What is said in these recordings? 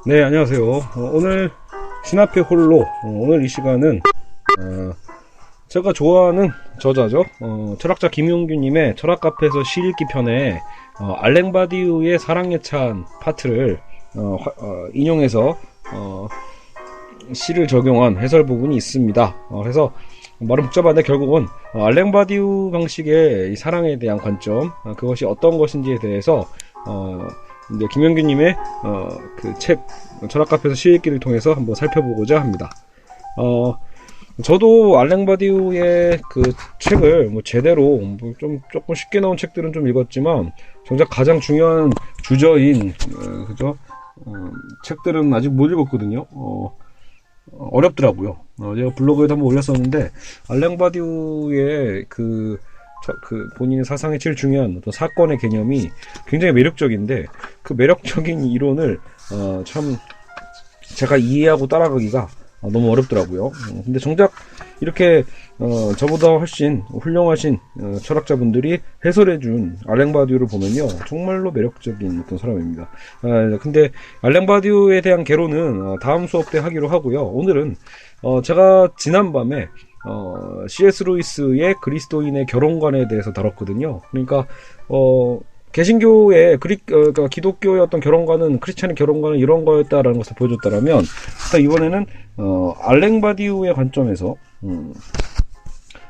네, 안녕하세요. 오늘 신앞의 홀로, 오늘 이 시간은 제가 좋아하는 저자죠. 철학자 김용규님의 철학카페에서 시 읽기 편에 알랭 바디우의 사랑에 찬 파트를 인용해서 시를 적용한 해설 부분이 있습니다. 그래서 말은 복잡한데 결국은 알랭 바디우 방식의 이 사랑에 대한 관점, 그것이 어떤 것인지에 대해서 이제 김용규님의 그 책 철학카페에서 시 읽기를 통해서 한번 살펴보고자 합니다. 저도 알랭 바디우의 그 책을 뭐 제대로 조금 쉽게 나온 책들은 좀 읽었지만 정작 가장 중요한 주저인 그죠? 책들은 아직 못 읽었거든요. 어렵더라고요. 제가 블로그에도 한번 올렸었는데 알랭 바디우의 그 본인의 사상의 제일 중요한 어떤 사건의 개념이 굉장히 매력적인데 그 매력적인 이론을 참 제가 이해하고 따라가기가 너무 어렵더라고요. 근데 정작 이렇게 저보다 훨씬 훌륭하신 철학자분들이 해설해준 알랭 바디우를 보면요 정말로 매력적인 어떤 사람입니다. 근데 알랭 바디우에 대한 개론은 다음 수업 때 하기로 하고요. 오늘은 제가 지난밤에 C.S. 루이스의 그리스도인의 결혼관에 대해서 다뤘거든요. 그러니까 개신교의 그러니까 기독교의 어떤 결혼관은 크리스찬의 결혼관은 이런 거였다라는 것을 보여줬다라면 이번에는 알랭 바디우의 관점에서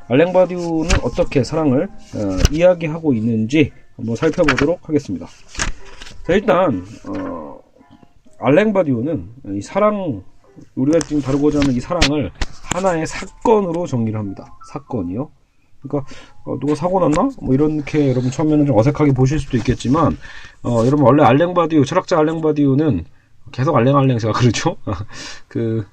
알랭 바디우는 어떻게 사랑을 이야기하고 있는지 한번 살펴보도록 하겠습니다. 자, 일단 알랭 바디우는 이 사랑, 우리가 지금 다루고자 하는 이 사랑을 하나의 사건으로 정리를 합니다. 사건이요. 그러니까 누가 사고 났나? 뭐 이렇게 여러분 처음에는 좀 어색하게 보실 수도 있겠지만 여러분 원래 알랭 바디우, 철학자 알랭 바디우는 계속 알랭 제가 그러죠. 그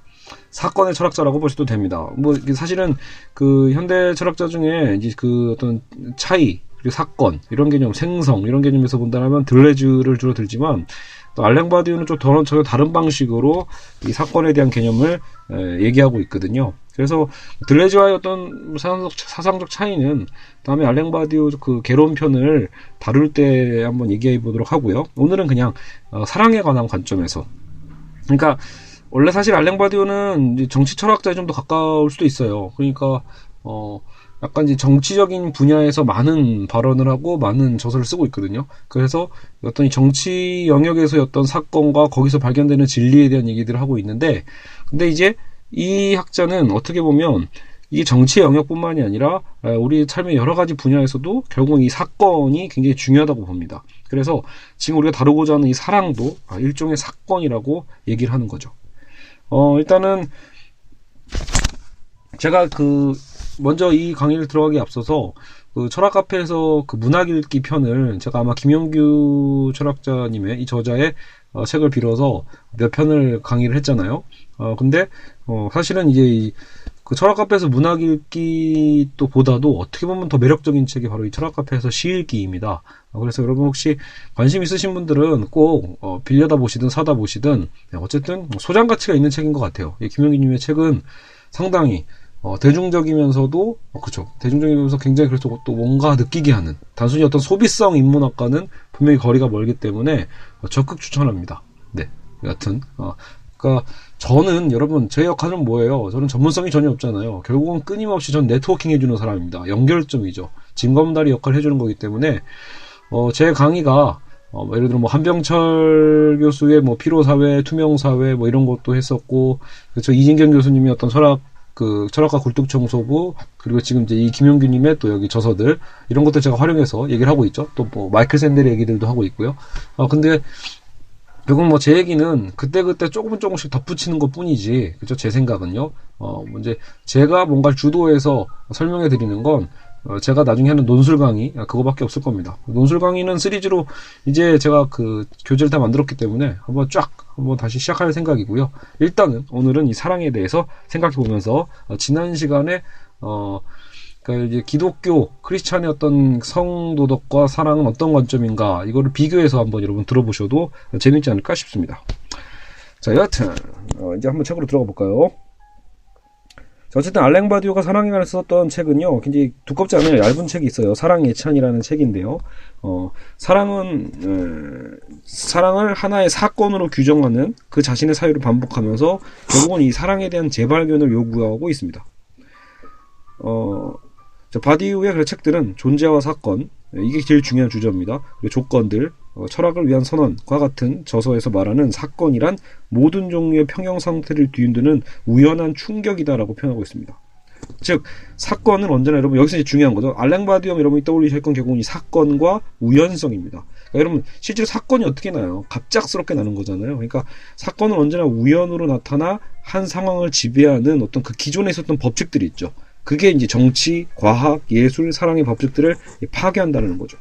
사건의 철학자라고 보셔도 됩니다. 뭐 사실은 그 현대 철학자 중에 이제 그 어떤 차이, 그리고 사건 이런 개념, 생성 이런 개념에서 본다면 들레즈를 주로 들지만 또 알랭 바디우는 좀 전혀 다른 방식으로 이 사건에 대한 개념을 얘기하고 있거든요. 그래서 들레즈와의 어떤 사상적 차이는 다음에 알랭 바디우 그 개론편을 다룰 때 한번 얘기해 보도록 하고요. 오늘은 그냥 사랑에 관한 관점에서, 그러니까 원래 사실 알랭 바디우는 이제 정치 철학자에 좀 더 가까울 수도 있어요. 그러니까 약간 이제 정치적인 분야에서 많은 발언을 하고 많은 저서를 쓰고 있거든요. 그래서 어떤 정치 영역에서의 어떤 사건과 거기서 발견되는 진리에 대한 얘기들을 하고 있는데, 근데 이제 이 학자는 어떻게 보면 이게 정치 영역뿐만이 아니라 우리 삶의 여러 가지 분야에서도 결국 이 사건이 굉장히 중요하다고 봅니다. 그래서 지금 우리가 다루고자 하는 이 사랑도 일종의 사건이라고 얘기를 하는 거죠. 일단은 제가 먼저 이 강의를 들어가기에 앞서서 그 철학 카페에서 그 문학 읽기 편을 제가 아마 김용규 철학자님의 이 저자의 책을 빌어서 몇 편을 강의를 했잖아요. 근데 사실은 이제 그 철학 카페에서 문학 읽기 또 보다도 어떻게 보면 더 매력적인 책이 바로 이 철학 카페에서 시 읽기입니다. 그래서 여러분 혹시 관심 있으신 분들은 꼭 빌려다 보시든 사다 보시든 어쨌든 소장 가치가 있는 책인 것 같아요. 이 김용규님의 책은 상당히 대중적이면서도 그렇죠. 대중적이면서 굉장히 그래서 또 뭔가 느끼게 하는, 단순히 어떤 소비성 인문학과는 분명히 거리가 멀기 때문에 적극 추천합니다. 네, 여하튼 그러니까 저는 여러분 제 역할은 뭐예요? 저는 전문성이 전혀 없잖아요. 결국은 끊임없이 전 네트워킹 해주는 사람입니다. 연결점이죠. 징검다리 역할을 해주는 거기 때문에 제 강의가 예를 들어 뭐 한병철 교수의 뭐 피로사회, 투명사회 뭐 이런 것도 했었고, 그렇죠. 이진경 교수님이 어떤 철학과 굴뚝청소부, 그리고 지금 이제 이 김용규님의 또 여기 저서들, 이런 것들 제가 활용해서 얘기를 하고 있죠. 또 뭐 마이클 샌델의 얘기들도 하고 있고요. 근데 결국 뭐 제 얘기는 그때그때 조금씩 덧붙이는 것 뿐이지, 그죠? 제 생각은요. 이제 제가 뭔가 주도해서 설명해 드리는 건 제가 나중에 하는 논술 강의 그거밖에 없을 겁니다. 논술 강의는 시리즈로 이제 제가 그 교재를 다 만들었기 때문에 한번 다시 시작할 생각이고요. 일단은 오늘은 이 사랑에 대해서 생각해 보면서 지난 시간에 그러니까 이제 기독교 크리스찬의 어떤 성도덕과 사랑은 어떤 관점인가, 이거를 비교해서 한번 여러분 들어보셔도 재밌지 않을까 싶습니다. 자, 여하튼 이제 한번 책으로 들어가 볼까요? 어쨌든 알랭 바디오가 사랑에 관해서 썼던 책은요, 굉장히 두껍지 않아요. 얇은 책이 있어요. 사랑 예찬이라는 책인데요. 사랑을 하나의 사건으로 규정하는 그 자신의 사유를 반복하면서 결국은 이 사랑에 대한 재발견을 요구하고 있습니다. 바디우의 그 책들은 존재와 사건, 이게 제일 중요한 주제입니다. 그리고 조건들, 철학을 위한 선언과 같은 저서에서 말하는 사건이란 모든 종류의 평형 상태를 뒤흔드는 우연한 충격이다라고 표현하고 있습니다. 즉, 사건은 언제나 여러분, 여기서 이제 중요한 거죠. 알랭 바디움 여러분이 떠올리실 건 결국은 이 사건과 우연성입니다. 그러니까 여러분, 실제로 사건이 어떻게 나요? 갑작스럽게 나는 거잖아요. 그러니까 사건은 언제나 우연으로 나타나 한 상황을 지배하는 어떤 그 기존에 있었던 법칙들이 있죠. 그게 이제 정치, 과학, 예술, 사랑의 법칙들을 파괴한다는 거죠.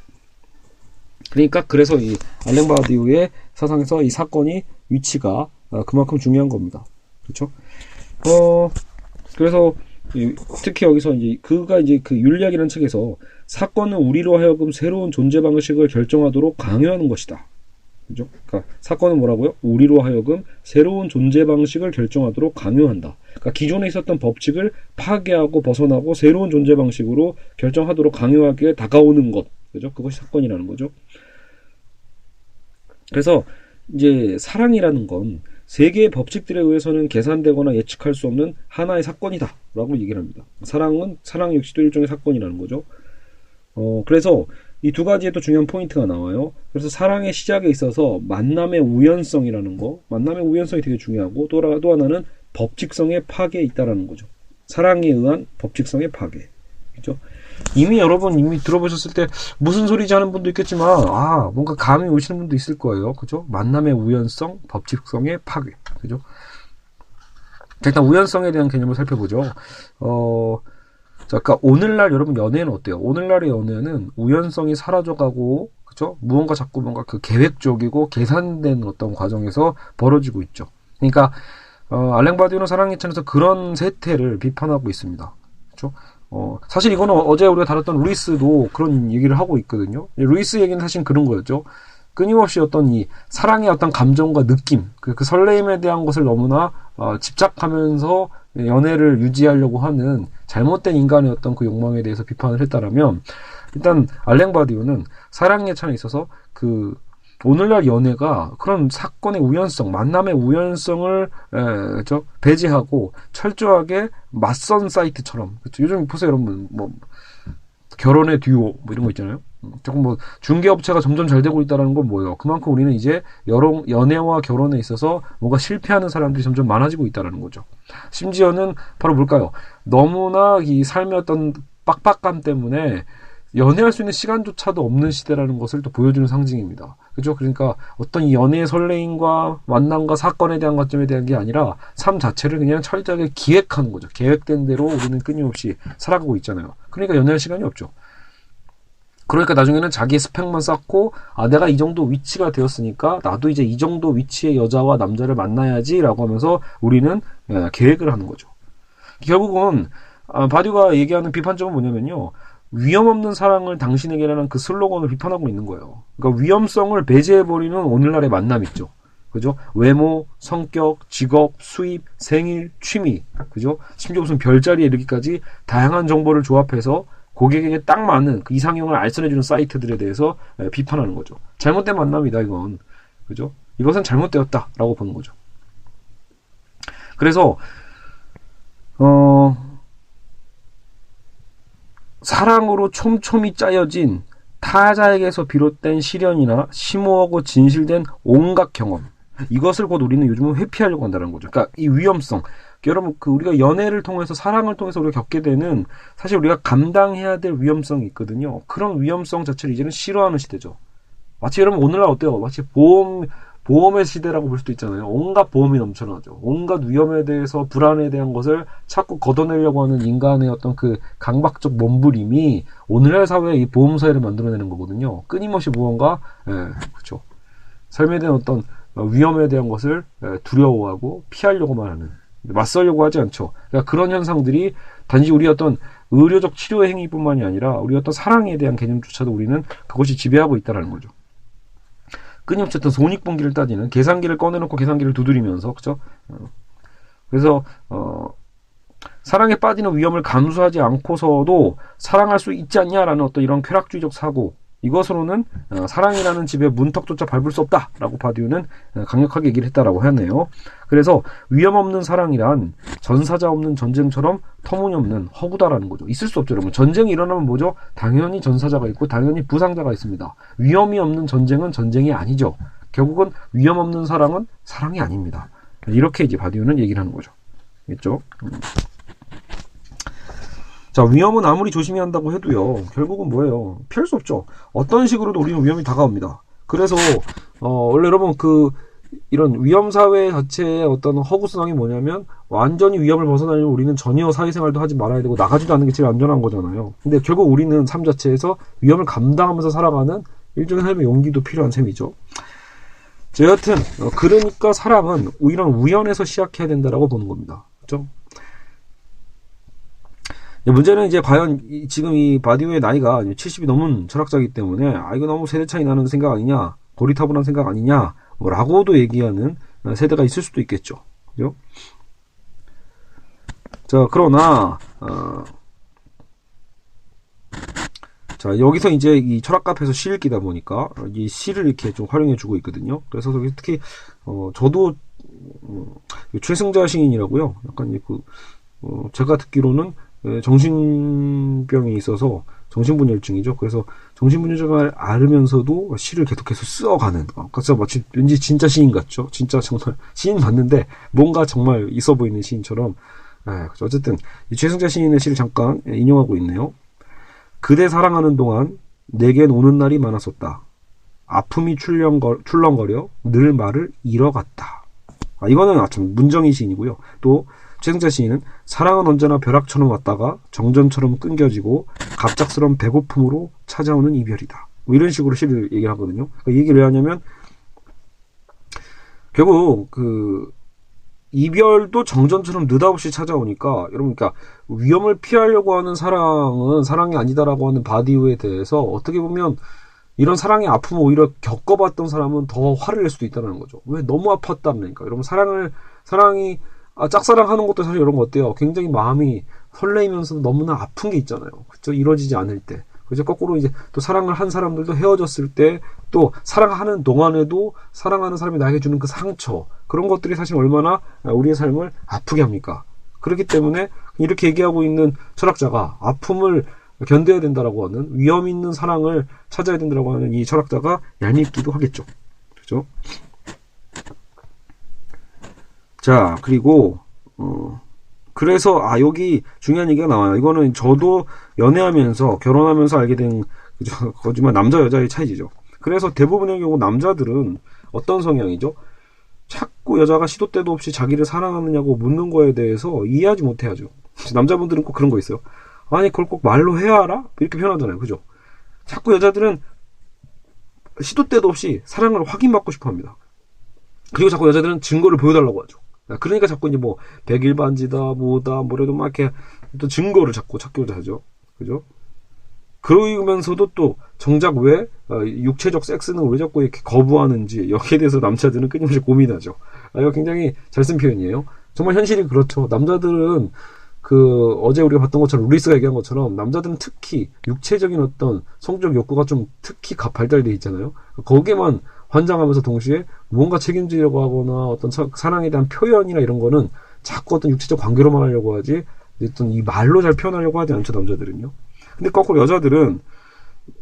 그러니까 그래서 이 알랭 바디우의 사상에서 이 사건이 위치가 그만큼 중요한 겁니다. 그렇죠? 그래서 특히 여기서 이제 그가 이제 그 윤리학이라는 책에서 사건은 우리로 하여금 새로운 존재 방식을 결정하도록 강요하는 것이다. 그죠? 그러니까 사건은 뭐라고요? 우리로 하여금 새로운 존재 방식을 결정하도록 강요한다. 그러니까 기존에 있었던 법칙을 파괴하고 벗어나고 새로운 존재 방식으로 결정하도록 강요하기에 다가오는 것. 그죠? 그것이 사건이라는 거죠. 그래서 이제 사랑이라는 건 세계의 법칙들에 의해서는 계산되거나 예측할 수 없는 하나의 사건이다 라고 얘기를 합니다. 사랑 역시도 일종의 사건이라는 거죠. 그래서 이 두 가지에 또 중요한 포인트가 나와요. 그래서 사랑의 시작에 있어서 만남의 우연성이라는 거, 만남의 우연성이 되게 중요하고 또 하나는 법칙성의 파괴에 있다라는 거죠. 사랑에 의한 법칙성의 파괴. 그렇죠? 여러분 들어보셨을 때 무슨 소리지 하는 분도 있겠지만 뭔가 감이 오시는 분도 있을 거예요. 그죠? 만남의 우연성, 법칙성의 파괴. 그죠? 일단 우연성에 대한 개념을 살펴보죠. 그러니까 오늘날 여러분 연애는 어때요? 오늘날의 연애는 우연성이 사라져가고, 그죠? 무언가 자꾸 뭔가 그 계획적이고 계산된 어떤 과정에서 벌어지고 있죠. 그러니까 알랭 바디우는 사랑의 찬에서 그런 세태를 비판하고 있습니다. 그죠? 사실 이거는 어제 우리가 다뤘던 루이스도 그런 얘기를 하고 있거든요. 루이스 얘기는 사실 그런 거였죠. 끊임없이 어떤 이 사랑의 어떤 감정과 느낌, 그 설레임에 대한 것을 너무나 집착하면서 연애를 유지하려고 하는 잘못된 인간의 어떤 그 욕망에 대해서 비판을 했다라면, 일단 알랭 바디우는 사랑의 찬에 있어서 그 오늘날 연애가 그런 사건의 우연성, 만남의 우연성을 배제하고 철저하게 맞선 사이트처럼, 그렇죠? 요즘 보세요 여러분, 결혼의 듀오 이런 거 있잖아요. 조금 중개업체가 점점 잘 되고 있다는 건 뭐예요? 그만큼 우리는 이제 연애와 결혼에 있어서 뭔가 실패하는 사람들이 점점 많아지고 있다는 거죠. 심지어는 바로 뭘까요? 너무나 이 삶의 어떤 빡빡함 때문에 연애할 수 있는 시간조차도 없는 시대라는 것을 또 보여주는 상징입니다. 그죠? 그러니까 어떤 이 연애의 설레임과 만남과 사건에 대한 관점에 대한 게 아니라 삶 자체를 그냥 철저하게 기획하는 거죠. 계획된 대로 우리는 끊임없이 살아가고 있잖아요. 그러니까 연애할 시간이 없죠. 그러니까 나중에는 자기의 스펙만 쌓고 내가 이 정도 위치가 되었으니까 나도 이제 이 정도 위치의 여자와 남자를 만나야지 라고 하면서 우리는 계획을 하는 거죠. 결국은 바디우가 얘기하는 비판점은 뭐냐면요, 위험 없는 사랑을 당신에게라는 그 슬로건을 비판하고 있는 거예요. 그러니까 위험성을 배제해버리는 오늘날의 만남 있죠. 그죠? 외모, 성격, 직업, 수입, 생일, 취미, 그죠? 심지어 무슨 별자리에 이르기까지 다양한 정보를 조합해서 고객에게 딱 맞는 그 이상형을 알선해주는 사이트들에 대해서 비판하는 거죠. 잘못된 만남이다, 이건. 그죠? 이것은 잘못되었다라고 보는 거죠. 그래서, 사랑으로 촘촘히 짜여진 타자에게서 비롯된 시련이나 심오하고 진실된 온갖 경험. 이것을 곧 우리는 요즘은 회피하려고 한다는 거죠. 그러니까 이 위험성. 여러분, 우리가 연애를 통해서, 사랑을 통해서 우리가 겪게 되는, 사실 우리가 감당해야 될 위험성이 있거든요. 그런 위험성 자체를 이제는 싫어하는 시대죠. 마치 여러분, 오늘날 어때요? 마치 보험의 시대라고 볼 수도 있잖아요. 온갖 보험이 넘쳐나죠. 온갖 위험에 대해서, 불안에 대한 것을 자꾸 걷어내려고 하는 인간의 어떤 그 강박적 몸부림이 오늘날 사회의 이 보험 사회를 만들어내는 거거든요. 끊임없이 무언가, 그렇죠. 삶에 대한 어떤 위험에 대한 것을 두려워하고 피하려고만 하는, 맞서려고 하지 않죠. 그러니까 그런 현상들이 단지 우리 어떤 의료적 치료의 행위뿐만이 아니라 우리 어떤 사랑에 대한 개념조차도 우리는 그것이 지배하고 있다는 거죠. 끊임없이 어떤 손익분기를 따지는, 계산기를 꺼내놓고 계산기를 두드리면서, 그죠? 그래서 사랑에 빠지는 위험을 감수하지 않고서도 사랑할 수 있지 않냐라는 어떤 이런 쾌락주의적 사고, 이것으로는 사랑이라는 집의 문턱조차 밟을 수 없다라고 바디우는 강력하게 얘기를 했다라고 하네요. 그래서 위험 없는 사랑이란 전사자 없는 전쟁처럼 터무니없는 허구다라는 거죠. 있을 수 없죠, 여러분. 전쟁이 일어나면 뭐죠? 당연히 전사자가 있고 당연히 부상자가 있습니다. 위험이 없는 전쟁은 전쟁이 아니죠. 결국은 위험 없는 사랑은 사랑이 아닙니다. 이렇게 이제 바디우는 얘기를 하는 거죠. 있죠? 자, 위험은 아무리 조심히 한다고 해도요, 결국은 뭐예요? 피할 수 없죠. 어떤 식으로도 우리는 위험이 다가옵니다. 그래서, 원래 여러분, 이런 위험사회 자체의 어떤 허구성이 뭐냐면, 완전히 위험을 벗어나려면 우리는 전혀 사회생활도 하지 말아야 되고, 나가지도 않는 게 제일 안전한 거잖아요. 근데 결국 우리는 삶 자체에서 위험을 감당하면서 살아가는 일종의 삶의 용기도 필요한 셈이죠. 자, 여하튼, 그러니까 사랑은 이런 우연에서 시작해야 된다라고 보는 겁니다. 그죠? 문제는 이제 과연 지금 이 바디우의 나이가 70이 넘은 철학자이기 때문에 이거 너무 세대 차이 나는 생각 아니냐, 고리타분한 생각 아니냐 라고도 얘기하는 세대가 있을 수도 있겠죠. 그죠? 자, 그러나 자, 여기서 이제 이 철학 카페에서 시 읽기다 보니까 이 시를 이렇게 좀 활용해 주고 있거든요. 그래서 특히 저도 최승자 시인이라고요. 약간 제가 듣기로는 정신병이 있어서 정신분열증이죠. 그래서 정신분열증을 앓으면서도 시를 계속해서 쓰어가는. 그래서 마치 왠지 진짜 시인 같죠. 진짜 정말 시인 맞는데 뭔가 정말 있어 보이는 시인처럼. 어쨌든 이 최승자 시인의 시를 잠깐 인용하고 있네요. 그대 사랑하는 동안 내겐 오는 날이 많았었다. 아픔이 출렁거려 늘 말을 잃어갔다. 이거는 참 문정희 시인이고요. 또 최승자 시인은 사랑은 언제나 벼락처럼 왔다가 정전처럼 끊겨지고 갑작스러운 배고픔으로 찾아오는 이별이다. 이런 식으로 시를 얘기를 하거든요. 이 얘기를 왜 하냐면 결국 이별도 정전처럼 느닷없이 찾아오니까 여러분, 그러니까 위험을 피하려고 하는 사랑은 사랑이 아니다라고 하는 바디우에 대해서 어떻게 보면 이런 사랑의 아픔을 오히려 겪어봤던 사람은 더 화를 낼 수도 있다는 거죠. 왜? 너무 아팠다니까. 여러분, 사랑이 짝사랑하는 것도 사실 이런 거 어때요? 굉장히 마음이 설레이면서도 너무나 아픈 게 있잖아요. 그죠? 이루어지지 않을 때. 그죠? 거꾸로 이제 또 사랑을 한 사람들도 헤어졌을 때 또 사랑하는 동안에도 사랑하는 사람이 나에게 주는 그 상처, 그런 것들이 사실 얼마나 우리의 삶을 아프게 합니까? 그렇기 때문에 이렇게 얘기하고 있는 철학자가 아픔을 견뎌야 된다라고 하는, 위험 있는 사랑을 찾아야 된다라고 하는 이 철학자가 얄밉기도 하겠죠. 그죠? 자, 그리고 그래서 여기 중요한 얘기가 나와요. 이거는 저도 연애하면서 결혼하면서 알게 된 거지만 남자 여자의 차이죠. 그래서 대부분의 경우 남자들은 어떤 성향이죠? 자꾸 여자가 시도 때도 없이 자기를 사랑하느냐고 묻는 거에 대해서 이해하지 못해야죠. 남자분들은 꼭 그런 거 있어요. 아니, 그걸 꼭 말로 해야 알아? 이렇게 표현하잖아요. 그죠? 자꾸 여자들은 시도 때도 없이 사랑을 확인받고 싶어 합니다. 그리고 자꾸 여자들은 증거를 보여달라고 하죠. 그러니까 자꾸 이제 뭐 백일반지다 뭐래도 막 이렇게 또 증거를 자꾸 찾고자 하죠. 그죠? 그러면서도 또 정작 왜 육체적 섹스는 왜 자꾸 이렇게 거부하는지, 여기에 대해서 남자들은 끊임없이 고민하죠. 이거 굉장히 잘 쓴 표현이에요. 정말 현실이 그렇죠. 남자들은 어제 우리가 봤던 것처럼, 루이스가 얘기한 것처럼 남자들은 특히 육체적인 어떤 성적 욕구가 좀 특히 발달되어 있잖아요. 거기에만 환장하면서 동시에 뭔가 책임지려고 하거나 어떤 사랑에 대한 표현이나 이런 거는 자꾸 어떤 육체적 관계로만 하려고 하지, 어떤 이 말로 잘 표현하려고 하지 않죠, 남자들은요. 근데 거꾸로 여자들은,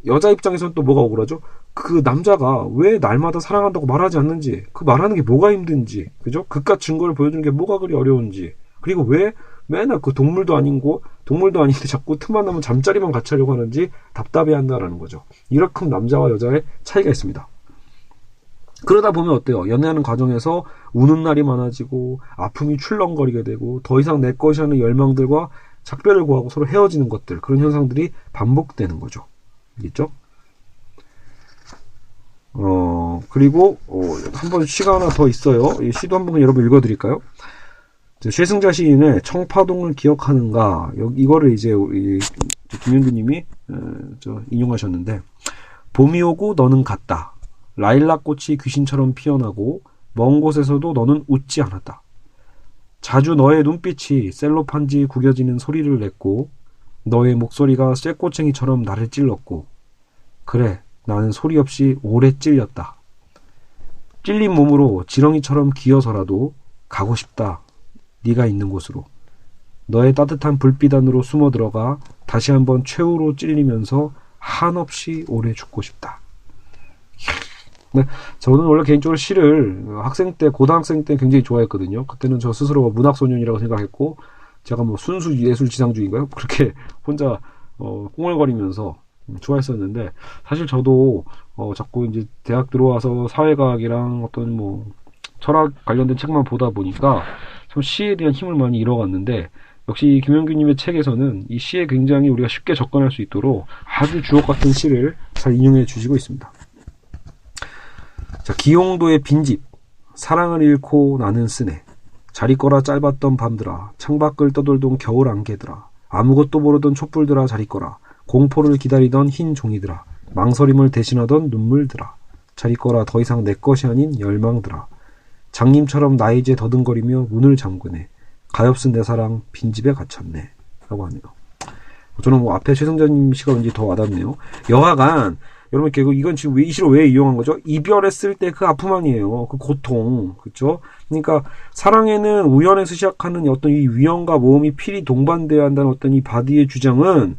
여자 입장에서는 또 뭐가 억울하죠? 그 남자가 왜 날마다 사랑한다고 말하지 않는지, 그 말하는 게 뭐가 힘든지, 그죠? 그깟 증거를 보여주는 게 뭐가 그리 어려운지, 그리고 왜 맨날 동물도 아닌데 자꾸 틈만 나면 잠자리만 같이 하려고 하는지 답답해 한다라는 거죠. 이렇게 남자와 여자의 차이가 있습니다. 그러다 보면 어때요? 연애하는 과정에서 우는 날이 많아지고 아픔이 출렁거리게 되고 더 이상 내 것이 하는 열망들과 작별을 구하고 서로 헤어지는 것들, 그런 현상들이 반복되는 거죠. 알겠죠? 그리고 한번 시가 하나 더 있어요. 이 시도 한번 여러분 읽어드릴까요? 최승자 시인의 청파동을 기억하는가, 이거를 이제 우리 김현규님이 인용하셨는데, 봄이 오고 너는 갔다. 라일락 꽃이 귀신처럼 피어나고 먼 곳에서도 너는 웃지 않았다. 자주 너의 눈빛이 셀로판지 구겨지는 소리를 냈고 너의 목소리가 쇠꼬챙이처럼 나를 찔렀고 그래 나는 소리 없이 오래 찔렸다. 찔린 몸으로 지렁이처럼 기어서라도 가고 싶다. 네가 있는 곳으로. 너의 따뜻한 불빛 안으로 숨어 들어가 다시 한번 최후로 찔리면서 한없이 오래 죽고 싶다. 네, 저는 원래 개인적으로 시를 학생 때, 고등학생 때 굉장히 좋아했거든요. 그때는 저 스스로가 문학소년이라고 생각했고, 제가 뭐 순수 예술지상주의인가요? 그렇게 혼자 꽁얼거리면서 좋아했었는데, 사실 저도 자꾸 이제 대학 들어와서 사회과학이랑 어떤 뭐 철학 관련된 책만 보다 보니까 참 시에 대한 힘을 많이 잃어갔는데, 역시 김영규님의 책에서는 이 시에 굉장히 우리가 쉽게 접근할 수 있도록 아주 주옥 같은 시를 잘 인용해 주시고 있습니다. 자, 기용도의 빈집. 사랑을 잃고 나는 쓰네. 잘 있거라 짧았던 밤들아. 창밖을 떠돌던 겨울 안개들아. 아무것도 모르던 촛불들아 잘 있거라. 공포를 기다리던 흰 종이들아. 망설임을 대신하던 눈물들아. 잘 있거라 더 이상 내 것이 아닌 열망들아. 장님처럼 나 이제 더듬거리며 문을 잠그네. 가엾은 내 사랑 빈집에 갇혔네. 라고 하네요. 저는 뭐 앞에 최승자님 시가 왠지 더 와닿네요. 여하간 여러분 이건 지금 이 시로 왜 이용한 거죠? 이별했을 때 그 아픔 아니에요. 그 고통. 그렇죠? 그러니까 사랑에는 우연에서 시작하는 어떤 이 위험과 모험이 필히 동반돼야 한다는 어떤 이 바디의 주장은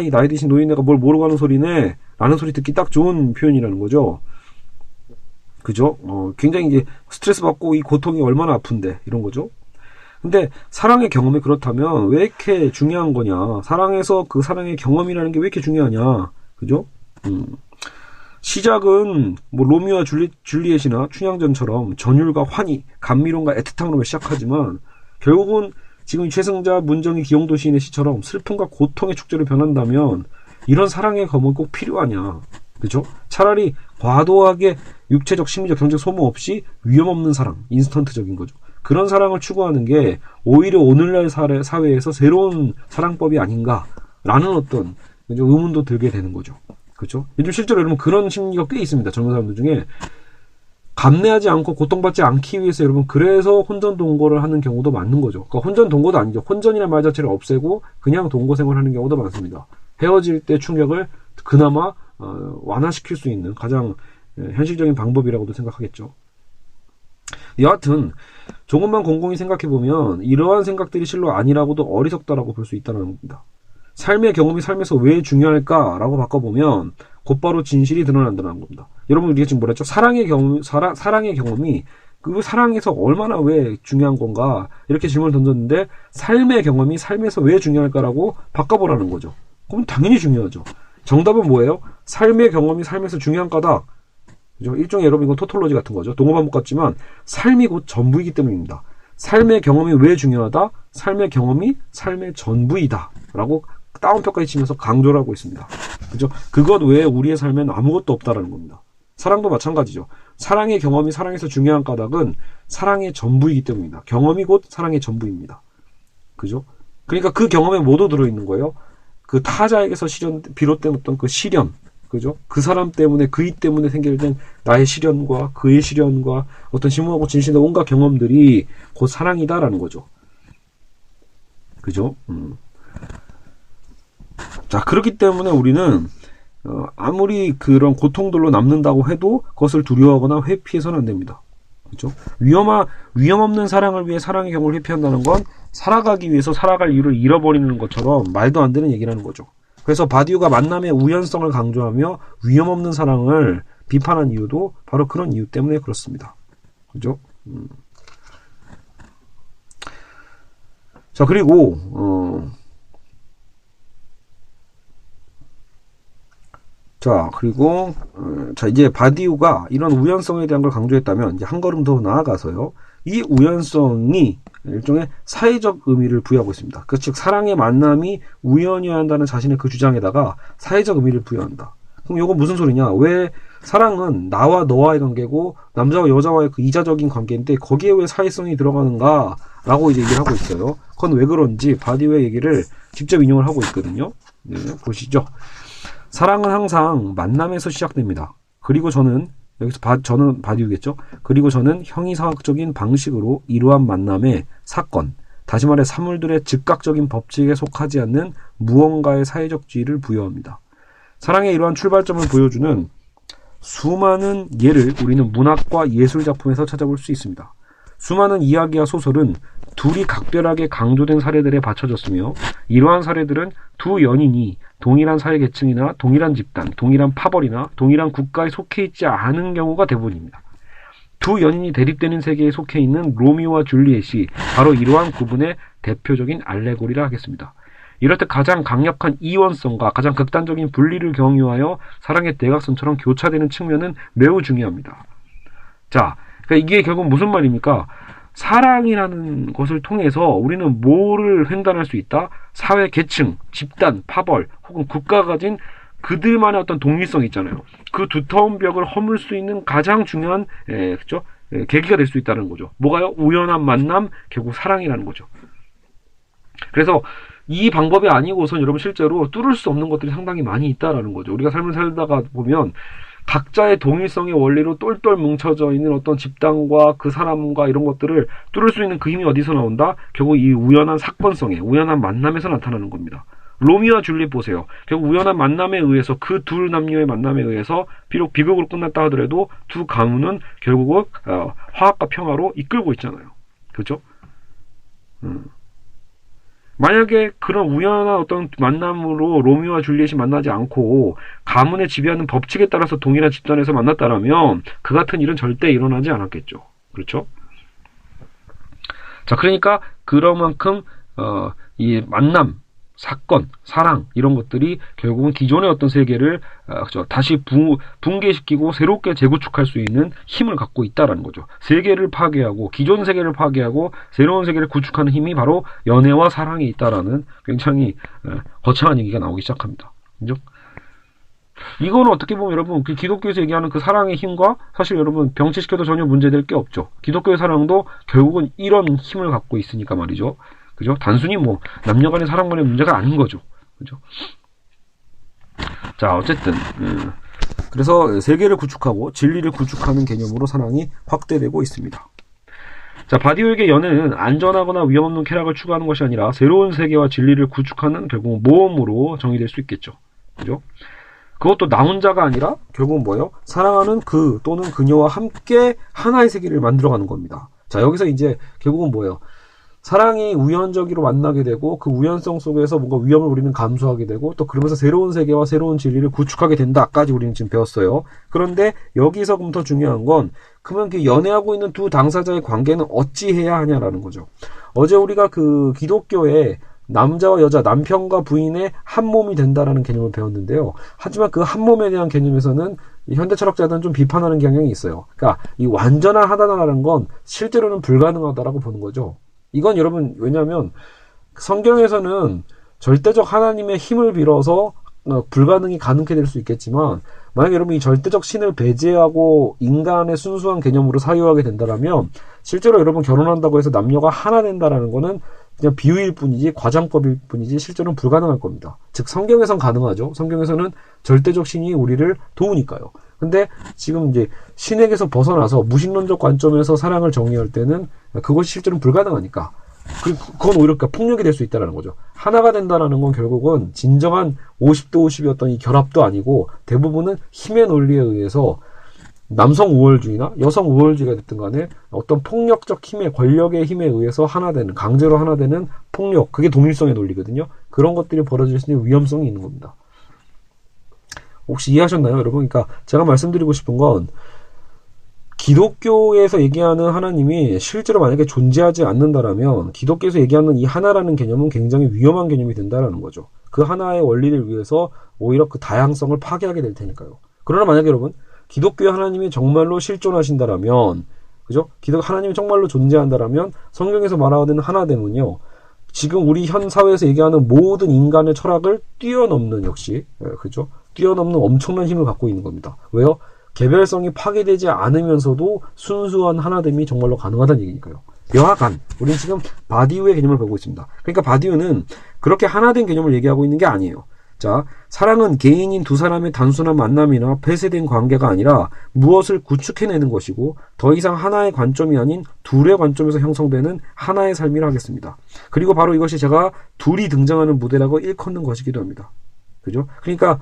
이 나이 드신 노인네가 뭘 모르고 하는 소리네 라는 소리 듣기 딱 좋은 표현이라는 거죠. 그죠? 굉장히 이제 스트레스 받고 이 고통이 얼마나 아픈데 이런 거죠. 근데 사랑의 경험이 그렇다면 왜 이렇게 중요한 거냐? 사랑에서 그 사랑의 경험이라는 게 왜 이렇게 중요하냐? 그죠? 시작은 뭐 로미오와 줄리엣이나 춘향전처럼 전율과 환희, 감미론과 애틋함으로 시작하지만 결국은 지금 최승자, 문정희, 기용도 시인의 시처럼 슬픔과 고통의 축제로 변한다면 이런 사랑의 경험은 꼭 필요하냐? 그죠? 차라리 과도하게 육체적, 심리적, 경제적 소모 없이 위험 없는 사랑, 인스턴트적인 거죠. 그런 사랑을 추구하는 게 오히려 오늘날 사회에서 새로운 사랑법이 아닌가라는 어떤 의문도 들게 되는 거죠. 그렇죠? 요즘 실제로 여러분 그런 심리가 꽤 있습니다. 젊은 사람들 중에 감내하지 않고 고통받지 않기 위해서 여러분 그래서 혼전 동거를 하는 경우도 많은 거죠. 그러니까 혼전 동거도 아니죠. 혼전이라는 말 자체를 없애고 그냥 동거 생활하는 경우도 많습니다. 헤어질 때 충격을 그나마 완화시킬 수 있는 가장 현실적인 방법이라고도 생각하겠죠. 여하튼 조금만 곰곰이 생각해보면 이러한 생각들이 실로 아니라고도 어리석다라고 볼 수 있다는 겁니다. 삶의 경험이 삶에서 왜 중요할까라고 바꿔보면 곧바로 진실이 드러난다는 겁니다. 여러분 우리가 지금 뭐랬죠? 사랑의 경험이 그 사랑에서 얼마나 왜 중요한 건가 이렇게 질문을 던졌는데 삶의 경험이 삶에서 왜 중요할까라고 바꿔보라는 거죠. 그럼 당연히 중요하죠. 정답은 뭐예요? 삶의 경험이 삶에서 중요한 까닭. 그죠? 일종의 여러분 이건 토톨로지 같은 거죠. 동어반복 같지만 삶이 곧 전부이기 때문입니다. 삶의 경험이 왜 중요하다? 삶의 경험이 삶의 전부이다. 라고 다운표까지 치면서 강조를 하고 있습니다. 그죠? 그것 외에 우리의 삶엔 아무것도 없다라는 겁니다. 사랑도 마찬가지죠. 사랑의 경험이 사랑에서 중요한 까닭은 사랑의 전부이기 때문입니다. 경험이 곧 사랑의 전부입니다. 그죠? 그러니까 그 경험에 모두 들어있는 거예요. 그 타자에게서 비롯된 어떤 그 시련, 그죠? 그 사람 때문에, 그이 때문에 생겨된 나의 시련과 그의 시련과 어떤 심오하고 진실한 온갖 경험들이 곧 사랑이다라는 거죠. 그죠? 자, 그렇기 때문에 우리는 아무리 그런 고통들로 남는다고 해도 그것을 두려워하거나 회피해서는 안 됩니다. 그렇죠? 위험 없는 사랑을 위해 사랑의 경우를 회피한다는 건 살아가기 위해서 살아갈 이유를 잃어버리는 것처럼 말도 안 되는 얘기라는 거죠. 그래서 바디우가 만남의 우연성을 강조하며 위험 없는 사랑을 비판한 이유도 바로 그런 이유 때문에 그렇습니다. 그죠? 자, 그리고 이제 바디우가 이런 우연성에 대한 걸 강조했다면 이제 한 걸음 더 나아가서요. 이 우연성이 일종의 사회적 의미를 부여하고 있습니다. 즉 사랑의 만남이 우연이어야 한다는 자신의 그 주장에다가 사회적 의미를 부여한다. 그럼 이건 무슨 소리냐? 왜 사랑은 나와 너와의 관계고 남자와 여자와의 그 이자적인 관계인데 거기에 왜 사회성이 들어가는가? 라고 이제 얘기를 하고 있어요. 그건 왜 그런지 바디우의 얘기를 직접 인용을 하고 있거든요. 네, 보시죠. 사랑은 항상 만남에서 시작됩니다. 그리고 저는 여기서 저는 바디우겠죠. 그리고 저는 형이상학적인 방식으로 이러한 만남의 사건, 다시 말해 사물들의 즉각적인 법칙에 속하지 않는 무언가의 사회적 지위를 부여합니다. 사랑의 이러한 출발점을 보여주는 수많은 예를 우리는 문학과 예술 작품에서 찾아볼 수 있습니다. 수많은 이야기와 소설은 둘이 각별하게 강조된 사례들에 받쳐졌으며 이러한 사례들은 두 연인이 동일한 사회계층이나 동일한 집단, 동일한 파벌이나 동일한 국가에 속해 있지 않은 경우가 대부분입니다. 두 연인이 대립되는 세계에 속해 있는 로미오와 줄리엣이 바로 이러한 구분의 대표적인 알레고리라 하겠습니다. 이럴 때 가장 강력한 이원성과 가장 극단적인 분리를 경유하여 사랑의 대각선처럼 교차되는 측면은 매우 중요합니다. 자, 그러니까 이게 결국 무슨 말입니까? 사랑이라는 것을 통해서 우리는 뭐를 횡단할 수 있다? 사회 계층, 집단, 파벌 혹은 국가가 가진 그들만의 어떤 독립성이 있잖아요. 그 두터운 벽을 허물 수 있는 가장 중요한 그렇죠? 계기가 될 수 있다는 거죠. 뭐가요? 우연한 만남, 결국 사랑이라는 거죠. 그래서 이 방법이 아니고선 여러분 실제로 뚫을 수 없는 것들이 상당히 많이 있다라는 거죠. 우리가 삶을 살다가 보면 각자의 동일성의 원리로 똘똘 뭉쳐져 있는 어떤 집단과 그 사람과 이런 것들을 뚫을 수 있는 그 힘이 어디서 나온다? 결국 이 우연한 사건성에, 우연한 만남에서 나타나는 겁니다. 로미오와 줄리엣 보세요. 결국 우연한 만남에 의해서 그 둘 남녀의 만남에 의해서 비록 비극으로 끝났다 하더라도 두 가문은 결국은 화합과 평화로 이끌고 있잖아요. 그렇죠? 만약에 그런 우연한 어떤 만남으로 로미오와 줄리엣이 만나지 않고 가문의 지배하는 법칙에 따라서 동일한 집단에서 만났다라면 그 같은 일은 절대 일어나지 않았겠죠. 그렇죠? 자, 그러니까 그런 만큼 이 만남, 사건, 사랑 이런 것들이 결국은 기존의 어떤 세계를 다시 붕괴시키고 새롭게 재구축할 수 있는 힘을 갖고 있다라는 거죠. 세계를 파괴하고 기존 세계를 파괴하고 새로운 세계를 구축하는 힘이 바로 연애와 사랑에 있다라는 굉장히 거창한 얘기가 나오기 시작합니다. 그죠? 이거는 어떻게 보면 여러분 기독교에서 얘기하는 그 사랑의 힘과 사실 여러분 병치시켜도 전혀 문제될 게 없죠. 기독교의 사랑도 결국은 이런 힘을 갖고 있으니까 말이죠. 그죠? 단순히 뭐 남녀간의 사랑만의 문제가 아닌 거죠. 그죠? 자, 어쨌든 그래서 세계를 구축하고 진리를 구축하는 개념으로 사랑이 확대되고 있습니다. 자, 바디우에게 연애는 안전하거나 위험 없는 쾌락을 추구하는 것이 아니라 새로운 세계와 진리를 구축하는 결국 모험으로 정의될 수 있겠죠. 그죠? 그것도 나 혼자가 아니라 결국은 뭐예요? 사랑하는 그 또는 그녀와 함께 하나의 세계를 만들어가는 겁니다. 자, 여기서 이제 결국은 뭐예요? 사랑이 우연적으로 만나게 되고 그 우연성 속에서 뭔가 위험을 우리는 감수하게 되고 또 그러면서 새로운 세계와 새로운 진리를 구축하게 된다까지 우리는 지금 배웠어요. 그런데 여기서부터 중요한 건 그러면 그 연애하고 있는 두 당사자의 관계는 어찌해야 하냐라는 거죠. 어제 우리가 그 기독교의 남자와 여자, 남편과 부인의 한 몸이 된다라는 개념을 배웠는데요. 하지만 그 한 몸에 대한 개념에서는 현대 철학자들은 좀 비판하는 경향이 있어요. 그러니까 이 완전한 하다라는 건 실제로는 불가능하다라고 보는 거죠. 이건 여러분 왜냐하면 성경에서는 절대적 하나님의 힘을 빌어서 불가능이 가능하게 될 수 있겠지만 만약에 여러분 이 절대적 신을 배제하고 인간의 순수한 개념으로 사유하게 된다면 실제로 여러분 결혼한다고 해서 남녀가 하나 된다라는 거는 그냥 비유일 뿐이지 과장법일 뿐이지 실제로는 불가능할 겁니다. 즉 성경에선 가능하죠. 성경에서는 절대적 신이 우리를 도우니까요. 근데 지금 이제 신에게서 벗어나서 무신론적 관점에서 사랑을 정의할 때는 그것이 실제로는 불가능하니까 그건 오히려 폭력이 될 수 있다는 거죠. 하나가 된다는 건 결국은 진정한 50대 50이었던 이 결합도 아니고 대부분은 힘의 논리에 의해서 남성 우월주의나 여성 우월주의가 됐든 간에 어떤 폭력적 힘의 권력의 힘에 의해서 하나 되는 강제로 하나 되는 폭력 그게 동일성의 논리거든요. 그런 것들이 벌어질 수 있는 위험성이 있는 겁니다. 혹시 이해하셨나요, 여러분? 그러니까 제가 말씀드리고 싶은 건 기독교에서 얘기하는 하나님이 실제로 만약에 존재하지 않는다라면 기독교에서 얘기하는 이 하나라는 개념은 굉장히 위험한 개념이 된다라는 거죠. 그 하나의 원리를 위해서 오히려 그 다양성을 파괴하게 될 테니까요. 그러나 만약에 여러분 기독교의 하나님이 정말로 실존하신다라면 그죠? 하나님이 정말로 존재한다라면 성경에서 말하는 하나됨은요. 지금 우리 현 사회에서 얘기하는 모든 인간의 철학을 뛰어넘는 역시 그죠? 뛰어넘는 엄청난 힘을 갖고 있는 겁니다. 왜요? 개별성이 파괴되지 않으면서도 순수한 하나됨이 정말로 가능하다는 얘기니까요. 여하간 우리는 지금 바디우의 개념을 보고 있습니다. 그러니까 바디우는 그렇게 하나된 개념을 얘기하고 있는 게 아니에요. 자, 사랑은 개인인 두 사람의 단순한 만남이나 폐쇄된 관계가 아니라 무엇을 구축해내는 것이고 더 이상 하나의 관점이 아닌 둘의 관점에서 형성되는 하나의 삶이라 하겠습니다. 그리고 바로 이것이 제가 둘이 등장하는 무대라고 일컫는 것이기도 합니다. 그죠? 그러니까